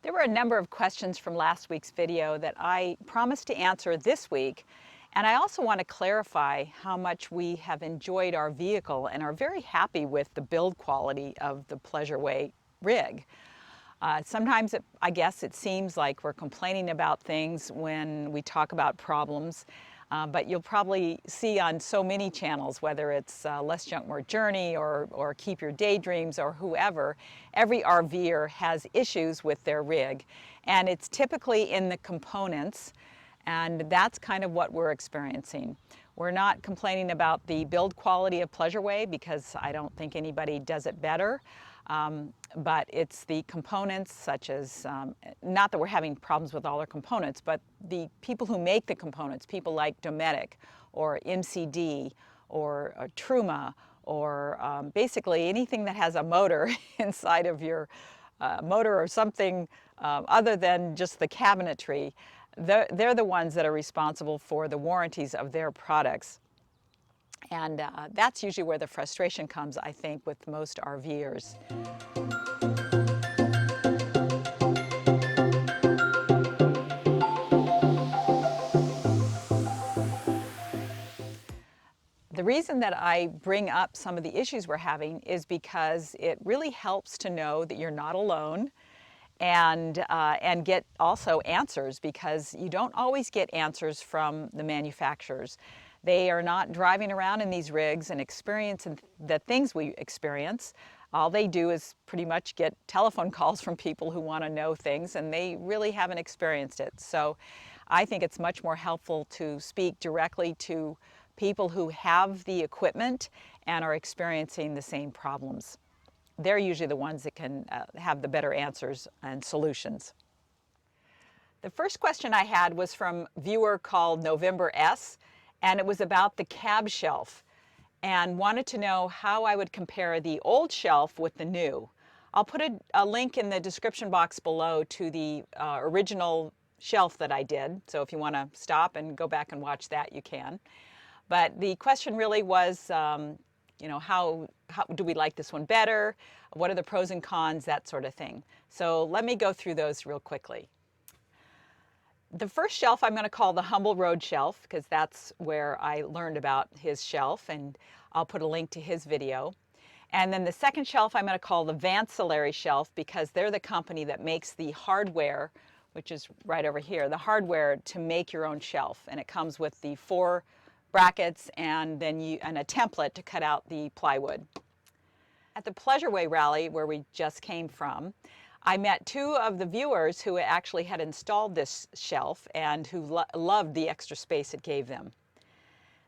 There were a number of questions from last week's video that I promised to answer this week, and I also want to clarify how much we have enjoyed our vehicle and are very happy with the build quality of the Pleasureway rig. Sometimes I guess it seems like we're complaining about things when we talk about problems, but you'll probably see on so many channels, whether it's Less Junk More Journey or Keep Your Daydreams or whoever, every RVer has issues with their rig, and it's typically in the components, and that's kind of what we're experiencing. We're not complaining about the build quality of Pleasureway because I don't think anybody does it better. But it's the components such as, not that we're having problems with all our components, but the people who make the components, people like Dometic or MCD or Truma or basically anything that has a motor inside of your motor or something other than just the cabinetry, they're the ones that are responsible for the warranties of their products. And that's usually where the frustration comes, I think, with most RVers. The reason that I bring up some of the issues we're having is because it really helps to know that you're not alone, and get also answers, because you don't always get answers from the manufacturers. They are not driving around in these rigs and experiencing the things we experience. All they do is pretty much get telephone calls from people who want to know things, and they really haven't experienced it. So I think it's much more helpful to speak directly to people who have the equipment and are experiencing the same problems. They're usually the ones that can have the better answers and solutions. The first question I had was from a viewer called November S, and it was about the cab shelf, and wanted to know how I would compare the old shelf with the new. I'll put a link in the description box below to the original shelf that I did, so if you want to stop and go back and watch that, you can. But the question really was, how do we like this one better? What are the pros and cons, that sort of thing. So let me go through those real quickly. The first shelf I'm going to call the Humble Road shelf, because that's where I learned about his shelf, and I'll put a link to his video. And then the second shelf I'm going to call the Vancillary shelf, because they're the company that makes the hardware, which is right over here, the hardware to make your own shelf. And it comes with the 4 brackets and then a template to cut out the plywood. At the Pleasureway rally, where we just came from, I met 2 of the viewers who actually had installed this shelf and who loved the extra space it gave them.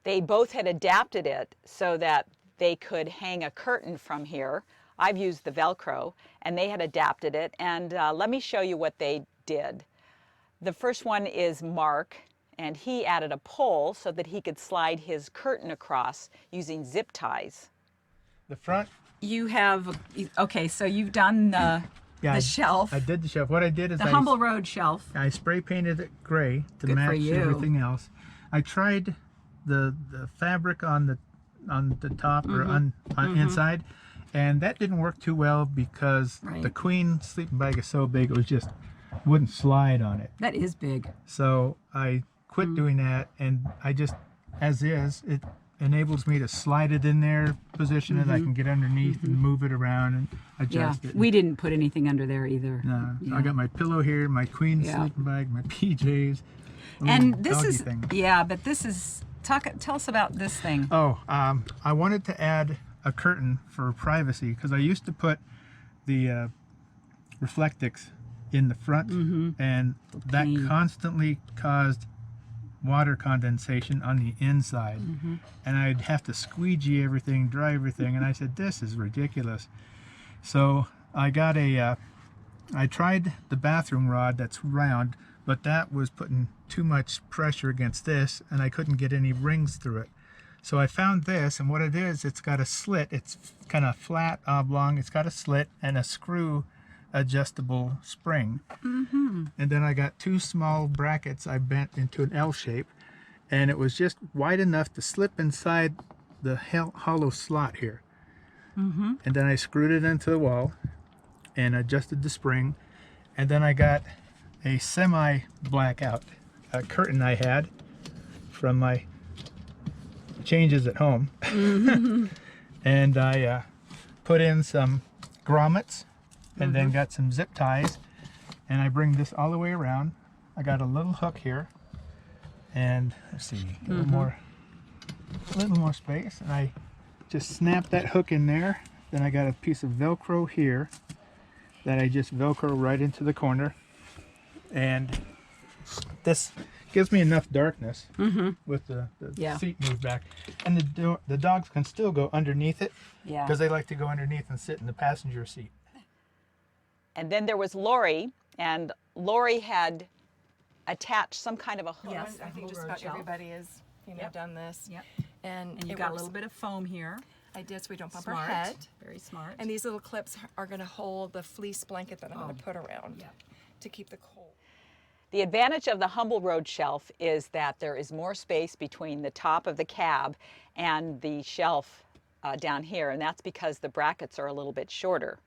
They both had adapted it so that they could hang a curtain from here. I've used the Velcro, and they had adapted it, and let me show you what they did. The first one is Mark, and he added a pole so that he could slide his curtain across using zip ties. The front? You have, okay, so you've done the shelf. I did the shelf. What I did is the Humble Road shelf. I spray painted it gray to Good match for you. everything else. I tried the fabric on the top or on inside, and that didn't work too well because the queen sleeping bag is so big it just wouldn't slide on it. That is big. So I quit doing that, and I just, as is, it enables me to slide it in there, position it, I can get underneath and move it around and adjust it. We didn't put anything under there either. No, so I got my pillow here, my queen sleeping bag, my PJs. And this is, thing. but this is, tell us about this thing. Oh, I wanted to add a curtain for privacy because I used to put the Reflectix in the front, and that constantly caused water condensation on the inside, and I'd have to squeegee everything, dry everything, and I said, this is ridiculous. So I got I tried the bathroom rod that's round, but that was putting too much pressure against this, and I couldn't get any rings through it. So I found this, and what it is, it's got a slit. It's kind of flat, oblong. It's got a slit and a screw adjustable spring. And then I got 2 small brackets I bent into an L shape, and it was just wide enough to slip inside the hollow slot here. And then I screwed it into the wall and adjusted the spring, And then I got a semi blackout curtain I had from my changes at home. And I put in some grommets and then got some zip ties, and I bring this all the way around. I got a little hook here, and let's see, a little more space, and I just snap that hook in there. Then I got a piece of Velcro here that I just Velcro right into the corner, and this gives me enough darkness with the seat moved back, and the dogs can still go underneath it because they like to go underneath and sit in the passenger seat. And then there was Lori, and Lori had attached some kind of a hook. Yes, I think just about everybody has done this. Yep. And you got a little bit of foam here. I did, so we don't bump our head. Very smart. And these little clips are going to hold the fleece blanket that I'm going to put around to keep the cold. The advantage of the Humble Road shelf is that there is more space between the top of the cab and the shelf down here, and that's because the brackets are a little bit shorter.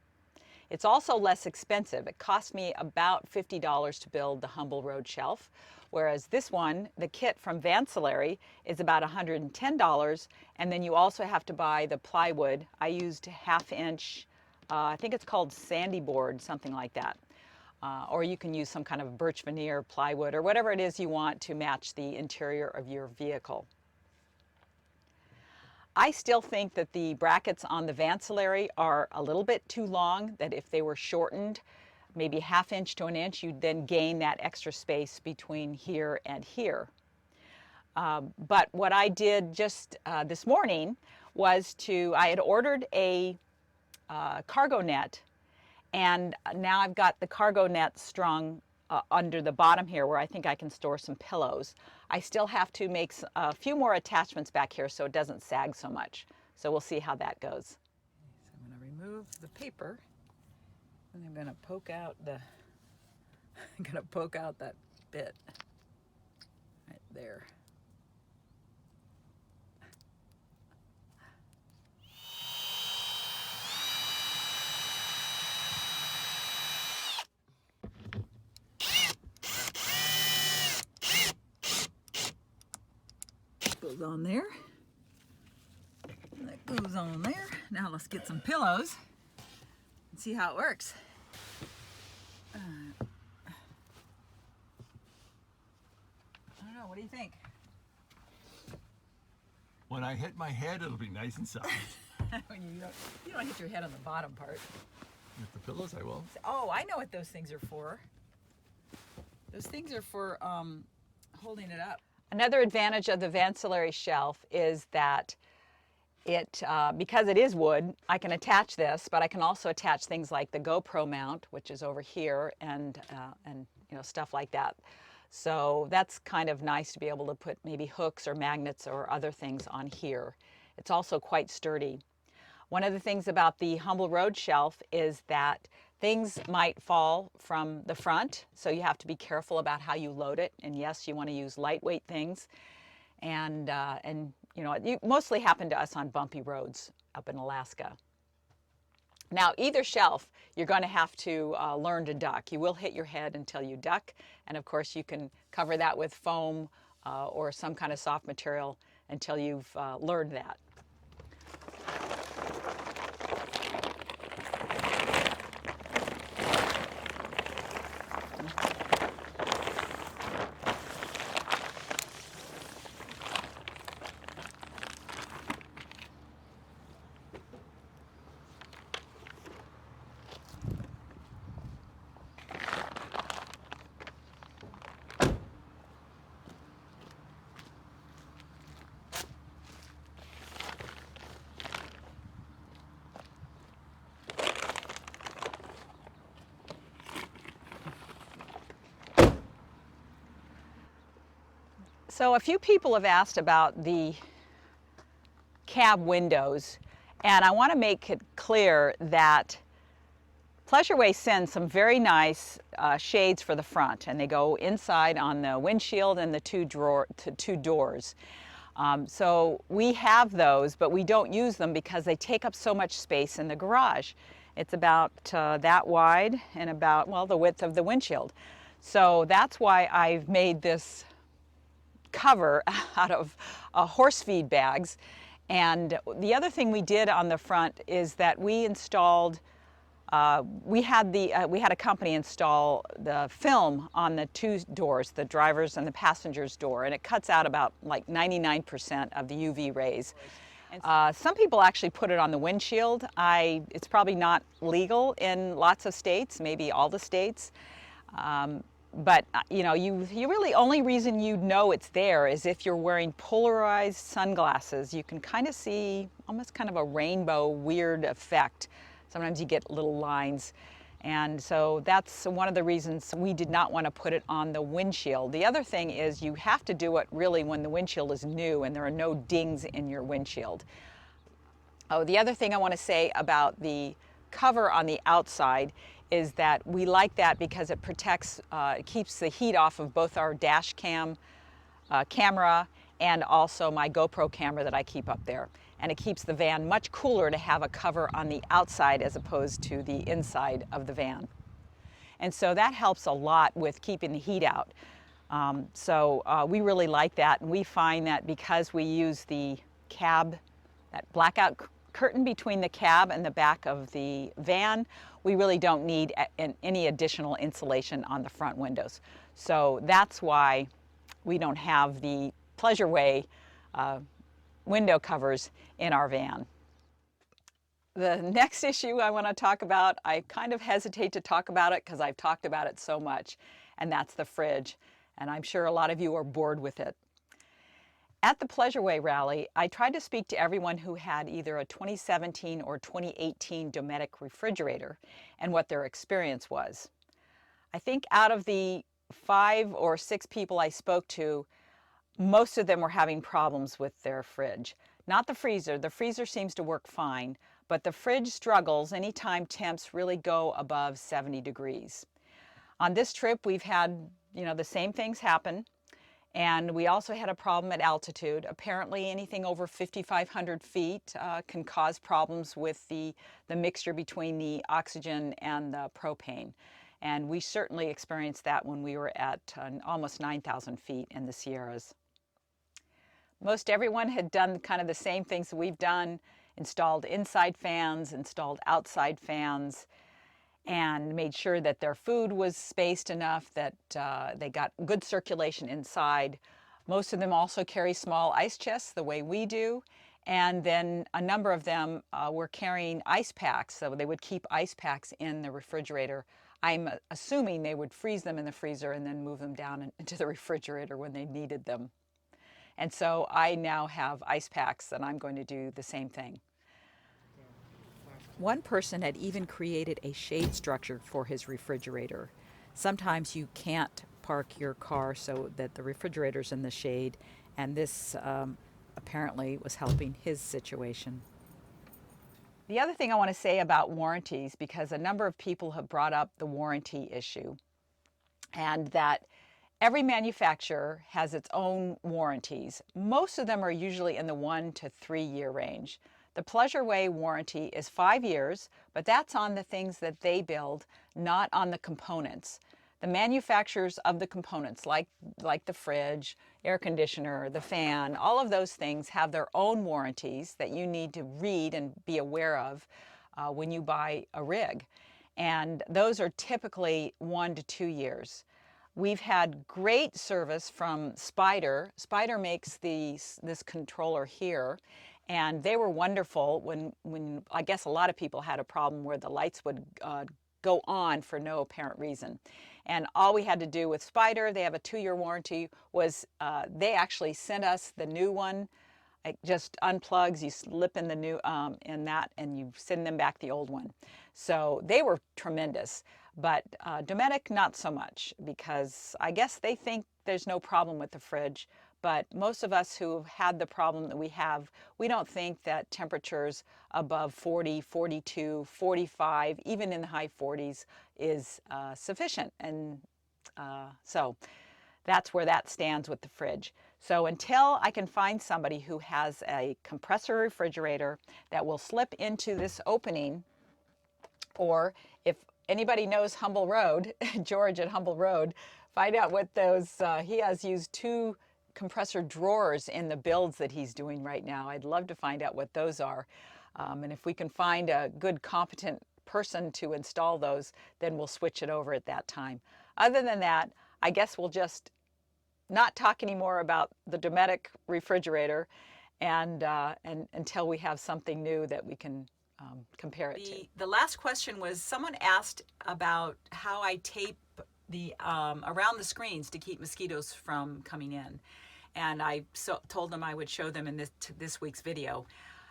It's also less expensive. It cost me about $50 to build the Humble Road shelf, whereas this one, the kit from Vancillary, is about $110, and then you also have to buy the plywood. I used 1/2 inch, I think it's called sandy board, something like that. Or you can use some kind of birch veneer plywood or whatever it is you want to match the interior of your vehicle. I still think that the brackets on the Vancillary are a little bit too long, that if they were shortened, maybe 1/2 inch to 1 inch, you'd then gain that extra space between here and here. But what I did just this morning was I had ordered a cargo net, and now I've got the cargo net strung under the bottom here where I think I can store some pillows. I still have to make a few more attachments back here so it doesn't sag so much. So we'll see how that goes. So I'm going to remove the paper, and I'm going to poke out that bit right there. Goes on there. That goes on there. Now let's get some pillows and see how it works. I don't know, what do you think? When I hit my head, it'll be nice and soft. When you don't hit your head on the bottom part. With the pillows, I will. Oh, I know what those things are for. Those things are for holding it up. Another advantage of the Vancillary shelf is that because it is wood, I can attach this, but I can also attach things like the GoPro mount, which is over here, and stuff like that. So that's kind of nice to be able to put maybe hooks or magnets or other things on here. It's also quite sturdy. One of the things about the Humble Road shelf is that things might fall from the front, so you have to be careful about how you load it. And yes, you want to use lightweight things. And it mostly happened to us on bumpy roads up in Alaska. Now, either shelf, you're going to have to learn to duck. You will hit your head until you duck. And of course, you can cover that with foam or some kind of soft material until you've learned that. So a few people have asked about the cab windows, and I want to make it clear that Pleasureway sends some very nice shades for the front, and they go inside on the windshield and the two doors. So we have those, but we don't use them because they take up so much space in the garage. It's about that wide and about, well, the width of the windshield. So that's why I've made this cover out of horse feed bags. And the other thing we did on the front is that we installed, we had a company install the film on the two doors, the driver's and the passenger's door, and it cuts out about like 99% of the UV rays. Some people actually put it on the windshield. It's probably not legal in lots of states, maybe all the states. But you know, you really, only reason you know it's there is if you're wearing polarized sunglasses. You can kind of see almost kind of a rainbow weird effect. Sometimes you get little lines. And so that's one of the reasons we did not want to put it on the windshield. The other thing is you have to do it really when the windshield is new and there are no dings in your windshield. Oh, the other thing I want to say about the cover on the outside is that we like that because it protects, it keeps the heat off of both our dash cam camera and also my GoPro camera that I keep up there. And it keeps the van much cooler to have a cover on the outside as opposed to the inside of the van. And so that helps a lot with keeping the heat out. We really like that, and we find that because we use the cab, that blackout curtain between the cab and the back of the van, we really don't need any additional insulation on the front windows. So that's why we don't have the Pleasureway window covers in our van. The next issue I want to talk about, I kind of hesitate to talk about it because I've talked about it so much, and that's the fridge. And I'm sure a lot of you are bored with it. At the Pleasureway rally, I tried to speak to everyone who had either a 2017 or 2018 Dometic refrigerator and what their experience was. I think out of the 5 or 6 people I spoke to, most of them were having problems with their fridge. Not the freezer. The freezer seems to work fine, but the fridge struggles anytime temps really go above 70 degrees. On this trip, we've had, the same things happen. And we also had a problem at altitude. Apparently anything over 5,500 feet can cause problems with the mixture between the oxygen and the propane. And we certainly experienced that when we were at almost 9,000 feet in the Sierras. Most everyone had done kind of the same things that we've done, installed inside fans, installed outside fans, and made sure that their food was spaced enough that they got good circulation inside. Most of them also carry small ice chests the way we do. And then a number of them were carrying ice packs, so they would keep ice packs in the refrigerator. I'm assuming they would freeze them in the freezer and then move them down into the refrigerator when they needed them. And so I now have ice packs and I'm going to do the same thing. One person had even created a shade structure for his refrigerator. Sometimes you can't park your car so that the refrigerator's in the shade, and this apparently was helping his situation. The other thing I want to say about warranties, because a number of people have brought up the warranty issue, and that every manufacturer has its own warranties. Most of them are usually in the 1 to 3 year range. The Pleasureway warranty is 5 years, but that's on the things that they build, not on the components. The manufacturers of the components, like the fridge, air conditioner, the fan, all of those things have their own warranties that you need to read and be aware of when you buy a rig. And those are typically 1 to 2 years. We've had great service from Spider. Spider makes this controller here. And they were wonderful when I guess a lot of people had a problem where the lights would go on for no apparent reason. And all we had to do with Spider, they have a 2-year warranty, was they actually sent us the new one. It just unplugs, you slip in the new in that, and you send them back the old one. So they were tremendous. But Dometic, not so much, because I guess they think there's no problem with the fridge. But most of us who have had the problem that we have, we don't think that temperatures above 40, 42, 45, even in the high 40s is sufficient. And so that's where that stands with the fridge. So until I can find somebody who has a compressor refrigerator that will slip into this opening Or if anybody knows Humble Road, George at Humble Road, find out what those, he has used 2 compressor drawers in the builds that he's doing right now. I'd love to find out what those are. And if we can find a good, competent person to install those, then we'll switch it over at that time. Other than that, I guess we'll just not talk anymore about the Dometic refrigerator and until we have something new that we can compare it to. The last question was, someone asked about how I tape the around the screens to keep mosquitoes from coming in. And I told them I would show them in this week's video.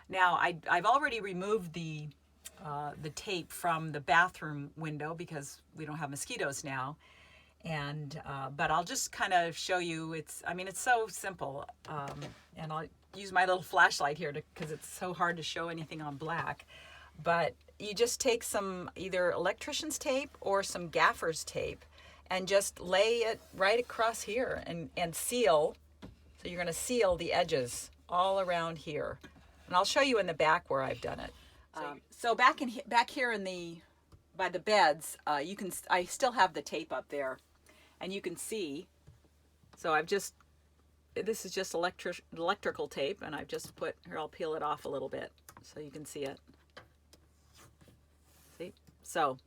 Now, I've already removed the tape from the bathroom window because we don't have mosquitoes now. And but I'll just kind of show you. It's so simple. And I'll use my little flashlight here because it's so hard to show anything on black. But you just take some either electrician's tape or some gaffer's tape and just lay it right across here and seal. So you're going to seal the edges all around here. And I'll show you in the back where I've done it. So back here by the beds, I still have the tape up there, and you can see. So this is just electrical tape, and I've just put here. I'll peel it off a little bit so you can see it. See? So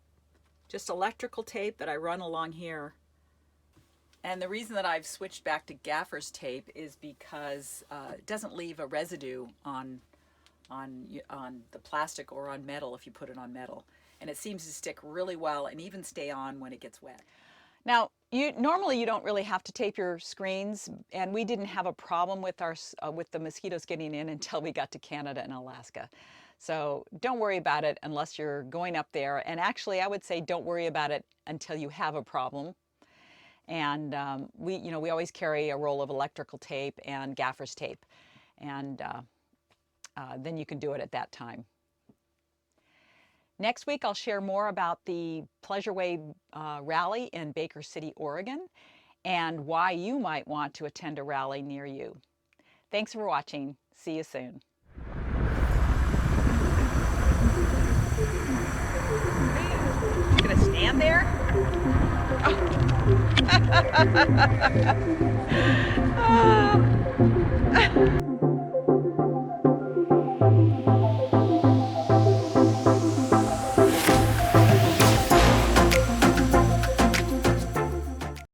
just electrical tape that I run along here. And the reason that I've switched back to gaffer's tape is because it doesn't leave a residue on the plastic or on metal if you put it on metal. And it seems to stick really well and even stay on when it gets wet. Now, normally you don't really have to tape your screens, and we didn't have a problem with the mosquitoes getting in until we got to Canada and Alaska. So don't worry about it unless you're going up there. And actually, I would say don't worry about it until you have a problem. And we always carry a roll of electrical tape and gaffer's tape, and then you can do it at that time. Next week, I'll share more about the Pleasure Way rally in Baker City, Oregon, and why you might want to attend a rally near you. Thanks for watching. See you soon. You gonna stand there? Oh.